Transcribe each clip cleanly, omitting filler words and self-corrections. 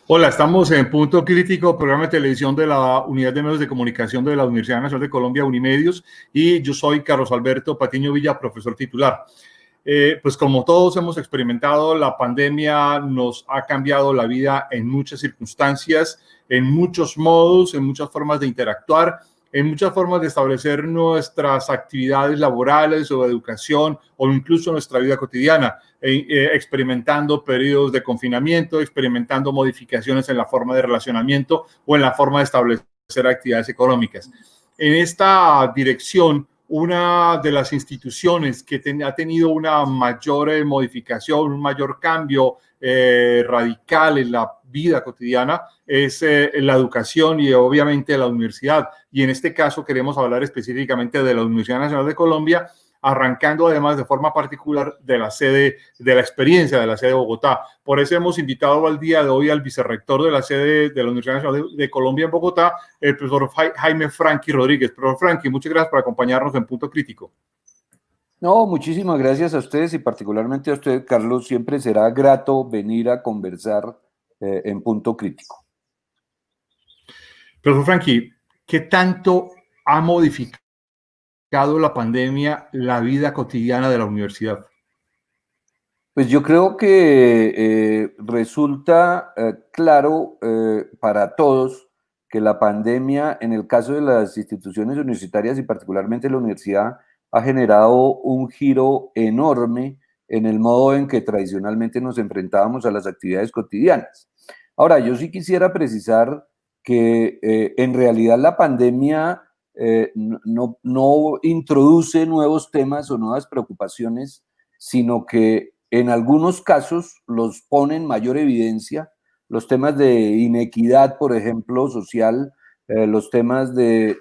Hola, estamos en Punto Crítico, programa de televisión de la Unidad de Medios de Comunicación de la Universidad Nacional de Colombia, Unimedios, y yo soy Carlos Alberto Patiño Villa, profesor titular. Pues como todos hemos experimentado, la pandemia nos ha cambiado la vida en muchas circunstancias, en muchos modos, en muchas formas de interactuar, en muchas formas de establecer nuestras actividades laborales o de educación o incluso nuestra vida cotidiana, experimentando periodos de confinamiento, experimentando modificaciones en la forma de relacionamiento o en la forma de establecer actividades económicas. En esta dirección, una de las instituciones que ha tenido una mayor modificación, un mayor cambio radical en la vida cotidiana es la educación y obviamente la universidad. Y en este caso queremos hablar específicamente de la Universidad Nacional de Colombia, arrancando además de forma particular de la sede, de la experiencia de la sede de Bogotá. Por eso hemos invitado al día de hoy al vicerrector de la sede de la Universidad Nacional de Colombia en Bogotá, el profesor Jaime Franqui Rodríguez. Profesor Franqui, muchas gracias por acompañarnos en Punto Crítico. No, muchísimas gracias a ustedes y particularmente a usted, Carlos. Siempre será grato venir a conversar en Punto Crítico. Profesor Franqui, ¿qué tanto ha modificado la pandemia la vida cotidiana de la universidad? Pues yo creo que resulta claro para todos que la pandemia, en el caso de las instituciones universitarias y particularmente la universidad, ha generado un giro enorme en el modo en que tradicionalmente nos enfrentábamos a las actividades cotidianas. Ahora, yo sí quisiera precisar que en realidad la pandemia no introduce nuevos temas o nuevas preocupaciones, sino que en algunos casos los pone en mayor evidencia. Los temas de inequidad, por ejemplo, social, los temas de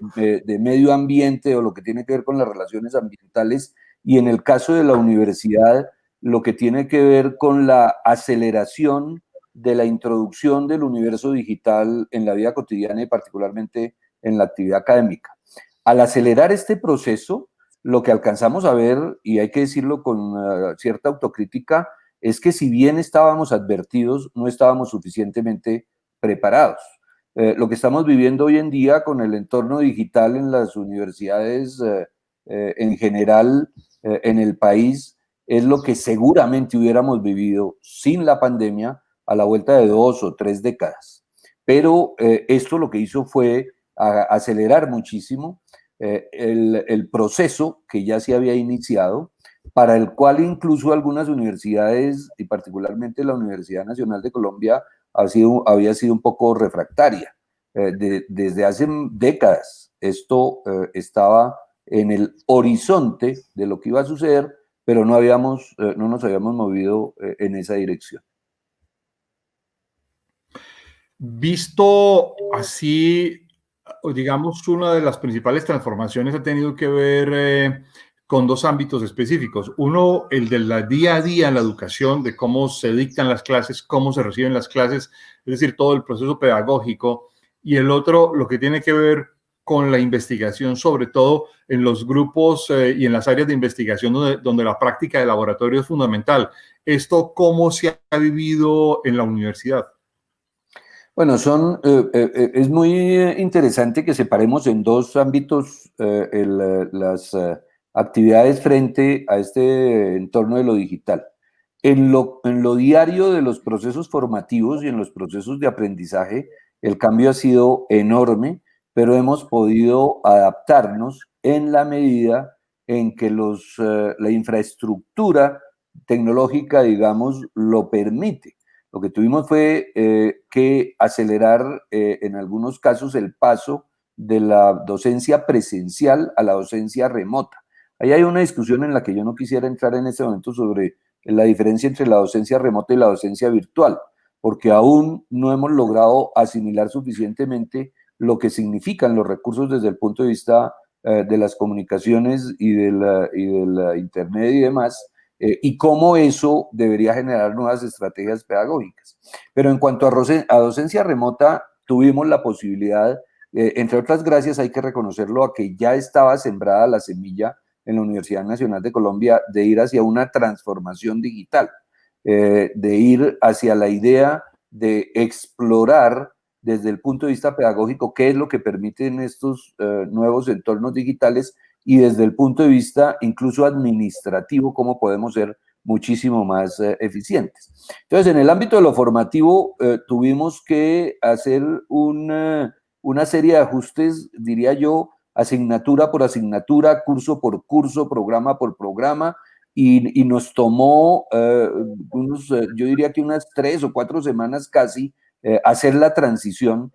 medio ambiente o lo que tiene que ver con las relaciones ambientales, y en el caso de la universidad, lo que tiene que ver con la aceleración de la introducción del universo digital en la vida cotidiana y particularmente en la actividad académica. Al acelerar este proceso, lo que alcanzamos a ver, y hay que decirlo con cierta autocrítica, es que si bien estábamos advertidos, no estábamos suficientemente preparados. Lo que estamos viviendo hoy en día con el entorno digital en las universidades en general en el país es lo que seguramente hubiéramos vivido sin la pandemia a la vuelta de 2 o 3 décadas. Pero esto lo que hizo fue acelerar muchísimo el proceso que ya se había iniciado, para el cual incluso algunas universidades, y particularmente la Universidad Nacional de Colombia, había sido un poco refractaria. Desde hace décadas esto estaba en el horizonte de lo que iba a suceder, pero no nos habíamos movido en esa dirección. Visto así, digamos, una de las principales transformaciones ha tenido que ver con dos ámbitos específicos. Uno, el del día a día en la educación, de cómo se dictan las clases, cómo se reciben las clases, es decir, todo el proceso pedagógico. Y el otro, lo que tiene que ver con la investigación, sobre todo en los grupos y en las áreas de investigación donde la práctica de laboratorio es fundamental. ¿Esto cómo se ha vivido en la universidad? Bueno, es muy interesante que separemos en dos ámbitos las actividades frente a este entorno de lo digital. En lo diario de los procesos formativos y en los procesos de aprendizaje, el cambio ha sido enorme, pero hemos podido adaptarnos en la medida en que la infraestructura tecnológica, digamos, lo permite. Lo que tuvimos fue que acelerar en algunos casos el paso de la docencia presencial a la docencia remota. Ahí hay una discusión en la que yo no quisiera entrar en este momento sobre la diferencia entre la docencia remota y la docencia virtual, porque aún no hemos logrado asimilar suficientemente lo que significan los recursos desde el punto de vista de las comunicaciones y de la internet y demás, y cómo eso debería generar nuevas estrategias pedagógicas. Pero en cuanto a docencia remota, tuvimos la posibilidad, entre otras gracias, hay que reconocerlo, a que ya estaba sembrada la semilla en la Universidad Nacional de Colombia de ir hacia una transformación digital, de ir hacia la idea de explorar desde el punto de vista pedagógico qué es lo que permiten estos nuevos entornos digitales y desde el punto de vista incluso administrativo cómo podemos ser muchísimo más eficientes. Entonces, en el ámbito de lo formativo tuvimos que hacer una serie de ajustes, diría yo, asignatura por asignatura, curso por curso, programa por programa, y nos tomó yo diría que unas 3 o 4 semanas casi hacer la transición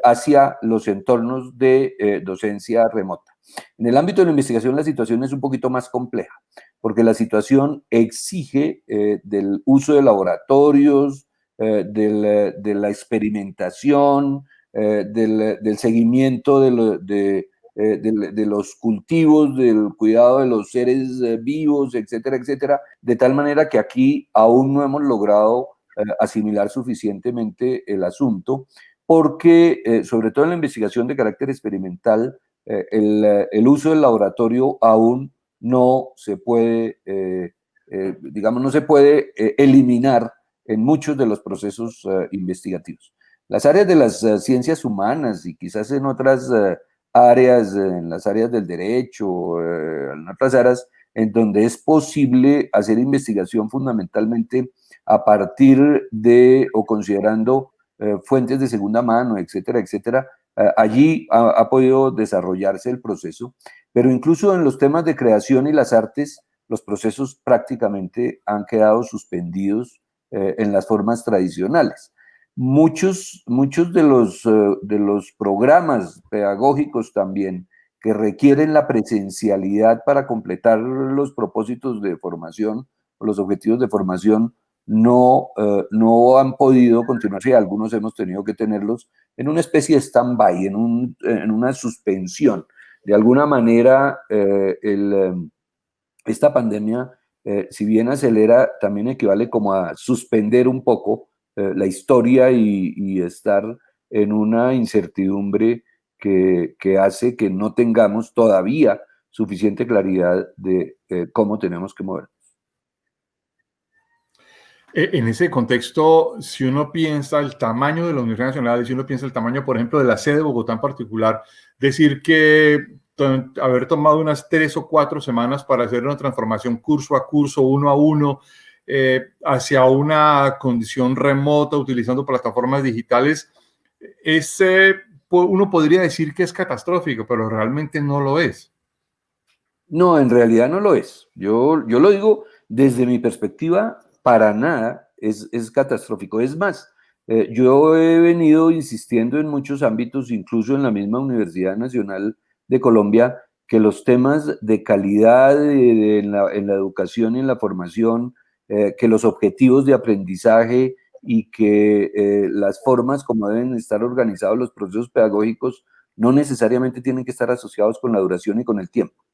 hacia los entornos de docencia remota. En el ámbito de la investigación la situación es un poquito más compleja, porque la situación exige del uso de laboratorios, de la experimentación, del seguimiento de los cultivos, del cuidado de los seres vivos, etcétera, etcétera, de tal manera que aquí aún no hemos logrado asimilar suficientemente el asunto, porque sobre todo en la investigación de carácter experimental, el uso del laboratorio aún no se puede, digamos, no se puede eliminar en muchos de los procesos investigativos. Las áreas de las ciencias humanas y quizás en otras áreas, en las áreas del derecho, en otras áreas en donde es posible hacer investigación fundamentalmente a partir de o considerando fuentes de segunda mano, etcétera, etcétera. Allí ha podido desarrollarse el proceso, pero incluso en los temas de creación y las artes, los procesos prácticamente han quedado suspendidos en las formas tradicionales. Muchos de los programas pedagógicos también que requieren la presencialidad para completar los propósitos de formación o los objetivos de formación no han podido continuarse y algunos hemos tenido que tenerlos en una especie de stand-by, en una suspensión. De alguna manera, esta pandemia, si bien acelera, también equivale como a suspender un poco la historia y estar en una incertidumbre que hace que no tengamos todavía suficiente claridad de cómo tenemos que mover. En ese contexto, si uno piensa el tamaño de la Universidad Nacional, si uno piensa el tamaño, por ejemplo, de la sede de Bogotá en particular, decir que haber tomado unas 3 o 4 semanas para hacer una transformación curso a curso, uno a uno, hacia una condición remota, utilizando plataformas digitales, uno podría decir que es catastrófico, pero realmente no lo es. No, en realidad no lo es. Yo lo digo desde mi perspectiva, para nada es catastrófico. Es más, yo he venido insistiendo en muchos ámbitos, incluso en la misma Universidad Nacional de Colombia, que los temas de calidad en la educación y en la formación, que los objetivos de aprendizaje y que las formas como deben estar organizados los procesos pedagógicos no necesariamente tienen que estar asociados con la duración y con el tiempo.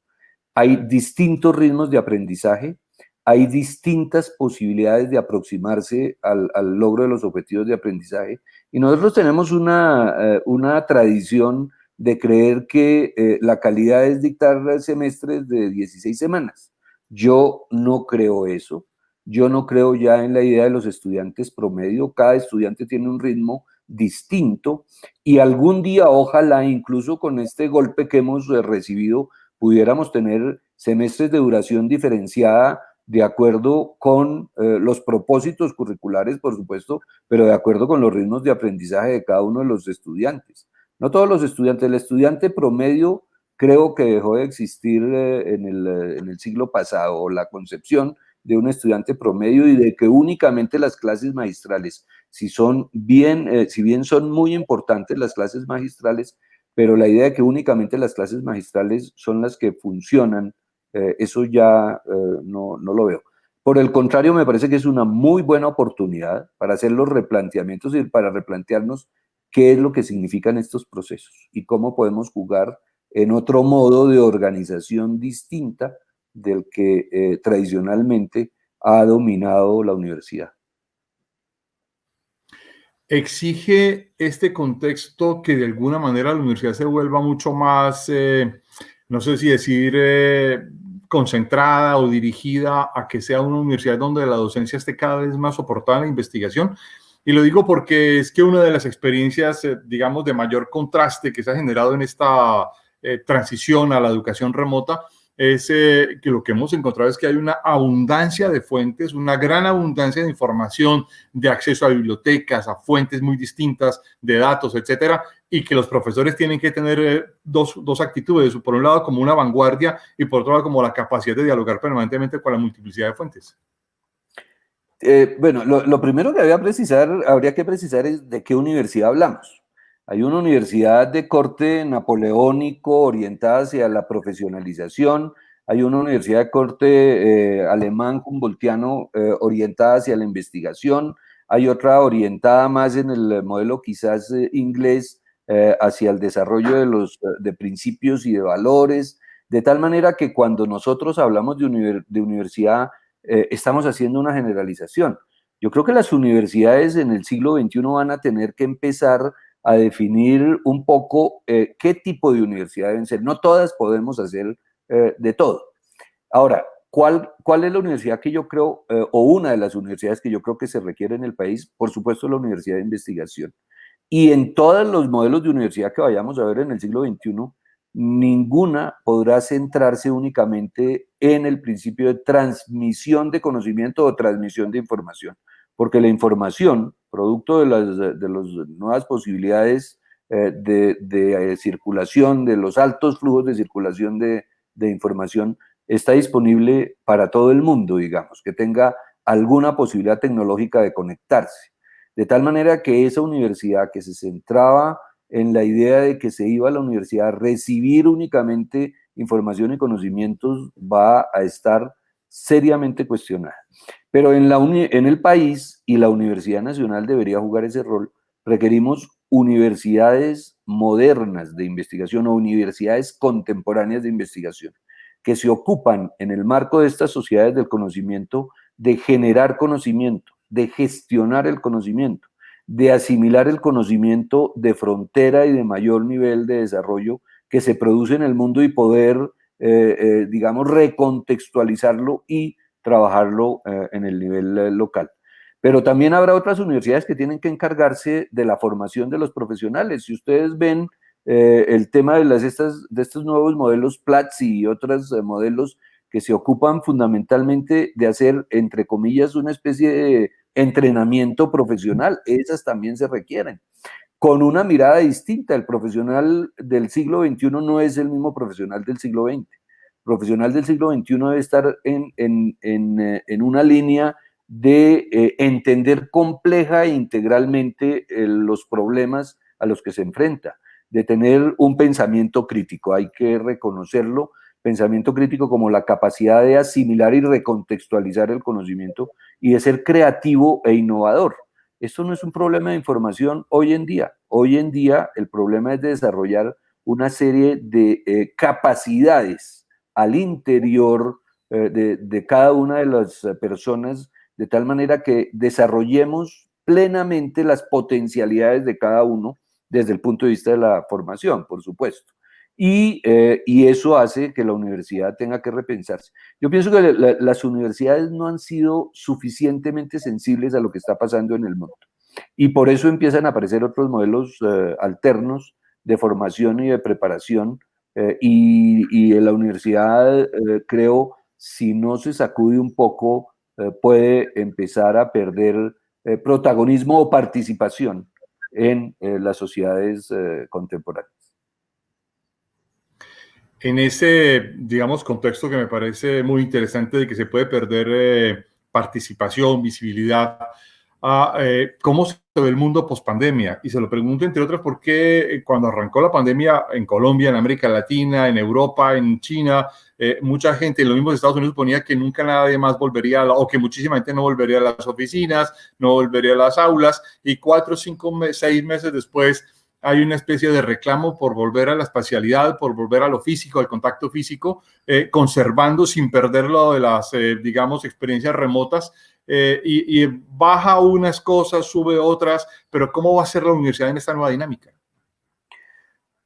Hay distintos ritmos de aprendizaje, hay distintas posibilidades de aproximarse al logro de los objetivos de aprendizaje y nosotros tenemos una tradición de creer que la calidad es dictar semestres de 16 semanas. Yo no creo eso. Yo no creo ya en la idea de los estudiantes promedio. Cada estudiante tiene un ritmo distinto y algún día, ojalá, incluso con este golpe que hemos recibido, pudiéramos tener semestres de duración diferenciada de acuerdo con los propósitos curriculares, por supuesto, pero de acuerdo con los ritmos de aprendizaje de cada uno de los estudiantes. No todos los estudiantes, el estudiante promedio creo que dejó de existir en el siglo pasado, o la concepción de un estudiante promedio y de que únicamente las clases magistrales, si bien son muy importantes las clases magistrales, pero la idea de que únicamente las clases magistrales son las que funcionan, eso ya no lo veo. Por el contrario, me parece que es una muy buena oportunidad para hacer los replanteamientos y para replantearnos qué es lo que significan estos procesos y cómo podemos jugar en otro modo de organización distinta del que tradicionalmente ha dominado la universidad. ¿Exige este contexto que de alguna manera la universidad se vuelva mucho más, no sé si decir, concentrada o dirigida a que sea una universidad donde la docencia esté cada vez más soportada en la investigación? Y lo digo porque es que una de las experiencias, digamos, de mayor contraste que se ha generado en esta transición a la educación remota es que lo que hemos encontrado es que hay una abundancia de fuentes, una gran abundancia de información, de acceso a bibliotecas, a fuentes muy distintas, de datos, etcétera, y que los profesores tienen que tener dos actitudes, por un lado como una vanguardia y por otro lado como la capacidad de dialogar permanentemente con la multiplicidad de fuentes. Bueno, lo primero que habría que precisar es de qué universidad hablamos. Hay una universidad de corte napoleónico orientada hacia la profesionalización, hay una universidad de corte alemán humboldtiano orientada hacia la investigación, hay otra orientada más en el modelo quizás inglés hacia el desarrollo de principios y de valores, de tal manera que cuando nosotros hablamos de universidad estamos haciendo una generalización. Yo creo que las universidades en el siglo XXI van a tener que empezar a definir un poco qué tipo de universidad deben ser. No todas podemos hacer de todo. Ahora, ¿cuál es la universidad que yo creo, o una de las universidades que yo creo que se requiere en el país? Por supuesto, la universidad de investigación. Y en todos los modelos de universidad que vayamos a ver en el siglo XXI, ninguna podrá centrarse únicamente en el principio de transmisión de conocimiento o transmisión de información, porque la información, producto de las nuevas posibilidades de circulación, de los altos flujos de circulación de información, está disponible para todo el mundo, digamos, que tenga alguna posibilidad tecnológica de conectarse. De tal manera que esa universidad que se centraba en la idea de que se iba a la universidad a recibir únicamente información y conocimientos va a estar seriamente cuestionada. Pero en el país, y la Universidad Nacional debería jugar ese rol, requerimos universidades modernas de investigación o universidades contemporáneas de investigación que se ocupan en el marco de estas sociedades del conocimiento de generar conocimiento, de gestionar el conocimiento, de asimilar el conocimiento de frontera y de mayor nivel de desarrollo que se produce en el mundo y poder, digamos, recontextualizarlo y trabajarlo en el nivel local. Pero también habrá otras universidades que tienen que encargarse de la formación de los profesionales. Si ustedes ven el tema de estos nuevos modelos Platzi y otros modelos que se ocupan fundamentalmente de hacer, entre comillas, una especie de entrenamiento profesional, esas también se requieren, con una mirada distinta. El profesional del siglo XXI no es el mismo profesional del siglo XX. El profesional del siglo XXI debe estar en una línea de entender compleja e integralmente los problemas a los que se enfrenta, de tener un pensamiento crítico, hay que reconocerlo, pensamiento crítico como la capacidad de asimilar y recontextualizar el conocimiento y de ser creativo e innovador. Esto no es un problema de información hoy en día. Hoy en día el problema es de desarrollar una serie de capacidades al interior de cada una de las personas, de tal manera que desarrollemos plenamente las potencialidades de cada uno desde el punto de vista de la formación, por supuesto. Y eso hace que la universidad tenga que repensarse. Yo pienso que las universidades no han sido suficientemente sensibles a lo que está pasando en el mundo. Y por eso empiezan a aparecer otros modelos alternos de formación y de preparación. Y en la universidad, creo, si no se sacude un poco, puede empezar a perder protagonismo o participación en las sociedades contemporáneas. En ese, digamos, contexto que me parece muy interesante de que se puede perder participación, visibilidad, ¿cómo se ve el mundo post-pandemia? Y se lo pregunto, entre otras, porque cuando arrancó la pandemia en Colombia, en América Latina, en Europa, en China, mucha gente en los mismos Estados Unidos ponía que nunca nadie más volvería, o que muchísima gente no volvería a las oficinas, no volvería a las aulas, y 4, 5, 6 meses después hay una especie de reclamo por volver a la espacialidad, por volver a lo físico, al contacto físico, conservando sin perderlo de las, digamos, experiencias remotas, y baja unas cosas, sube otras, pero ¿cómo va a ser la universidad en esta nueva dinámica?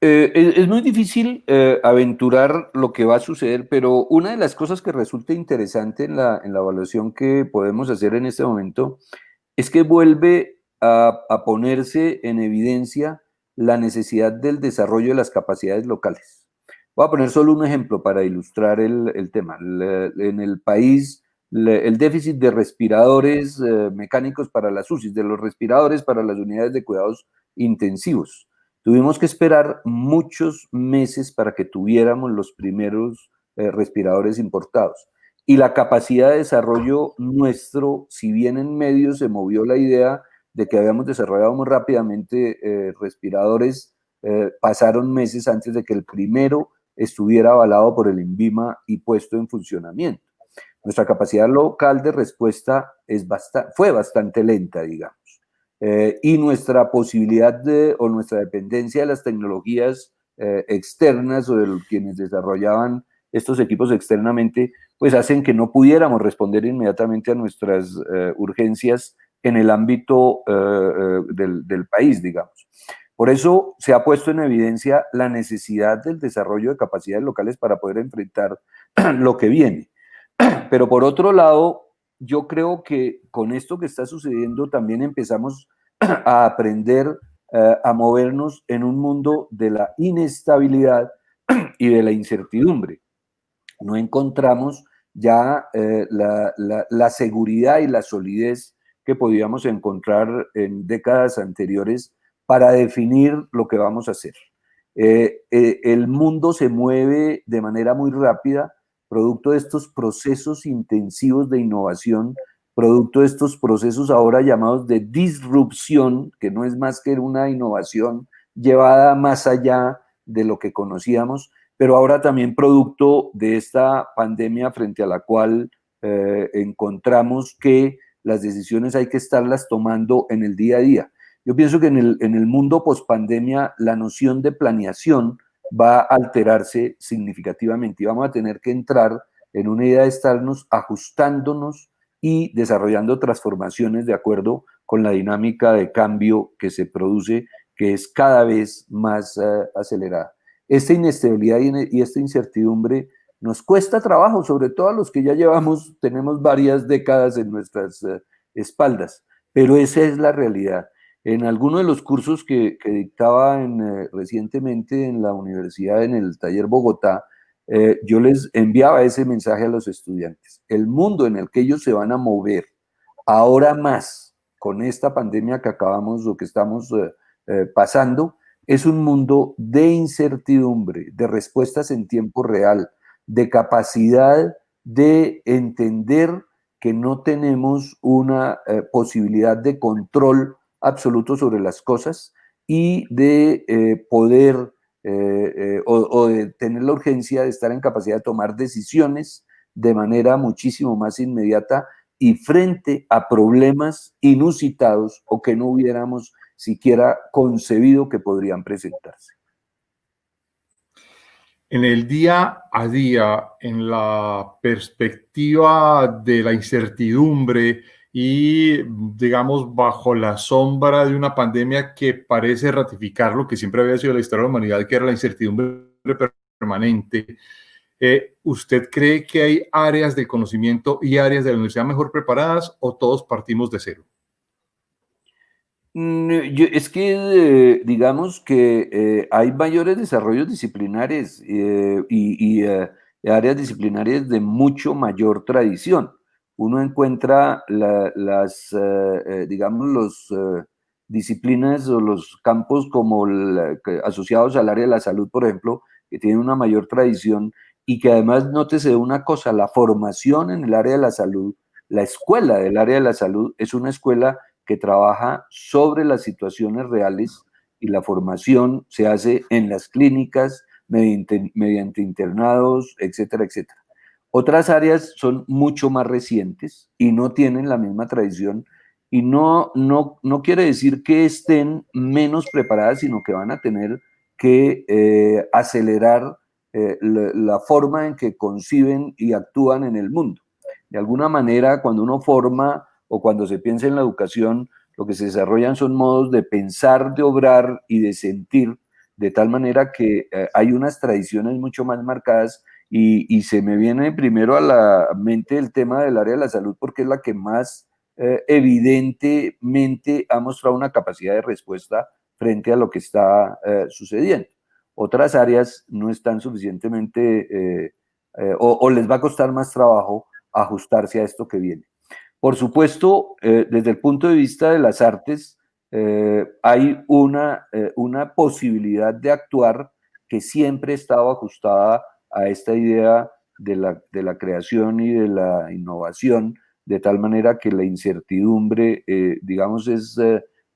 Es muy difícil aventurar lo que va a suceder, pero una de las cosas que resulta interesante en la evaluación que podemos hacer en este momento es que vuelve a ponerse en evidencia la necesidad del desarrollo de las capacidades locales. Voy a poner solo un ejemplo para ilustrar el tema. En el país, el déficit de respiradores mecánicos para las UCIs, de los respiradores para las unidades de cuidados intensivos. Tuvimos que esperar muchos meses para que tuviéramos los primeros respiradores importados. Y la capacidad de desarrollo nuestro, si bien en medio se movió la idea de que habíamos desarrollado muy rápidamente respiradores, pasaron meses antes de que el primero estuviera avalado por el INVIMA y puesto en funcionamiento. Nuestra capacidad local de respuesta fue bastante lenta, digamos. Y nuestra posibilidad o nuestra dependencia de las tecnologías externas o de quienes desarrollaban estos equipos externamente, pues hacen que no pudiéramos responder inmediatamente a nuestras urgencias en el ámbito del país, digamos. Por eso se ha puesto en evidencia la necesidad del desarrollo de capacidades locales para poder enfrentar lo que viene. Pero por otro lado, yo creo que con esto que está sucediendo también empezamos a aprender a movernos en un mundo de la inestabilidad y de la incertidumbre. No encontramos ya la seguridad y la solidez que podíamos encontrar en décadas anteriores para definir lo que vamos a hacer. El mundo se mueve de manera muy rápida, producto de estos procesos intensivos de innovación, producto de estos procesos ahora llamados de disrupción, que no es más que una innovación llevada más allá de lo que conocíamos, pero ahora también producto de esta pandemia frente a la cual encontramos que las decisiones hay que estarlas tomando en el día a día. Yo pienso que en el mundo post-pandemia la noción de planeación va a alterarse significativamente y vamos a tener que entrar en una idea de estarnos ajustándonos y desarrollando transformaciones de acuerdo con la dinámica de cambio que se produce, que es cada vez más acelerada. Esta inestabilidad y esta incertidumbre nos cuesta trabajo, sobre todo a los que ya tenemos varias décadas en nuestras espaldas, pero esa es la realidad. En alguno de los cursos que dictaba recientemente en la universidad, en el taller Bogotá, yo les enviaba ese mensaje a los estudiantes. El mundo en el que ellos se van a mover ahora más con esta pandemia que acabamos o que estamos pasando, es un mundo de incertidumbre, de respuestas en tiempo real, de capacidad de entender que no tenemos una posibilidad de control absoluto sobre las cosas y de poder o de tener la urgencia de estar en capacidad de tomar decisiones de manera muchísimo más inmediata y frente a problemas inusitados o que no hubiéramos siquiera concebido que podrían presentarse. En el día a día, en la perspectiva de la incertidumbre y, digamos, bajo la sombra de una pandemia que parece ratificar lo que siempre había sido la historia de la humanidad, que era la incertidumbre permanente, ¿usted cree que hay áreas del conocimiento y áreas de la universidad mejor preparadas o todos partimos de cero? Es que digamos que hay mayores desarrollos disciplinares y áreas disciplinarias de mucho mayor tradición. Uno encuentra digamos, los disciplinas o los campos como asociados al área de la salud, por ejemplo, que tienen una mayor tradición y que además, nótese una cosa, la formación en el área de la salud, la escuela del área de la salud es una escuela que trabaja sobre las situaciones reales y la formación se hace en las clínicas, mediante internados, etcétera, etcétera. Otras áreas son mucho más recientes y no tienen la misma tradición y no quiere decir que estén menos preparadas, sino que van a tener que acelerar la forma en que conciben y actúan en el mundo. De alguna manera, cuando uno forma o cuando se piensa en la educación, lo que se desarrollan son modos de pensar, de obrar y de sentir, de tal manera que hay unas tradiciones mucho más marcadas y se me viene primero a la mente el tema del área de la salud porque es la que más evidentemente ha mostrado una capacidad de respuesta frente a lo que está sucediendo. Otras áreas no están suficientemente o les va a costar más trabajo ajustarse a esto que viene. Por supuesto, desde el punto de vista de las artes, hay una posibilidad de actuar que siempre estaba ajustada a esta idea de la creación y de la innovación, de tal manera que la incertidumbre, digamos,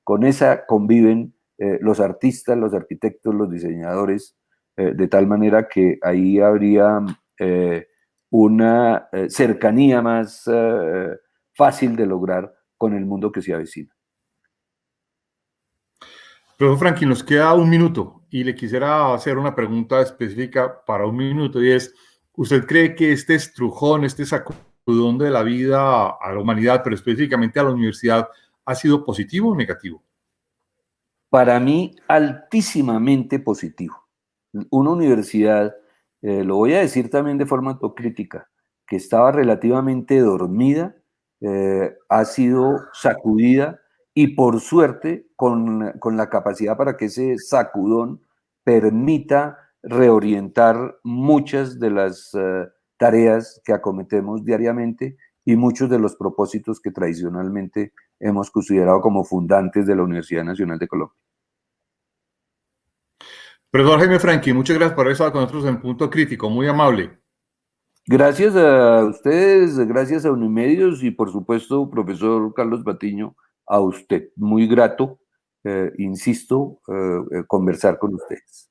con esa conviven los artistas, los arquitectos, los diseñadores, de tal manera que ahí habría una cercanía más fácil de lograr con el mundo que se avecina. Profesor Franklin, nos queda un minuto y le quisiera hacer una pregunta específica para un minuto y es, ¿usted cree que este estrujón, este sacudón de la vida a la humanidad, pero específicamente a la universidad, ha sido positivo o negativo? Para mí, altísimamente positivo. Una universidad, lo voy a decir también de forma autocrítica, que estaba relativamente dormida, ha sido sacudida y por suerte con la capacidad para que ese sacudón permita reorientar muchas de las tareas que acometemos diariamente y muchos de los propósitos que tradicionalmente hemos considerado como fundantes de la Universidad Nacional de Colombia. Profesor Jaime Franklin, muchas gracias por haber estado con nosotros en Punto Crítico, muy amable. Gracias a ustedes, gracias a Unimedios y por supuesto, profesor Carlos Patiño, a usted. Muy grato, insisto, conversar con ustedes.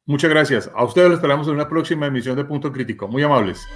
Muchas gracias. A ustedes los esperamos en una próxima emisión de Punto Crítico. Muy amables.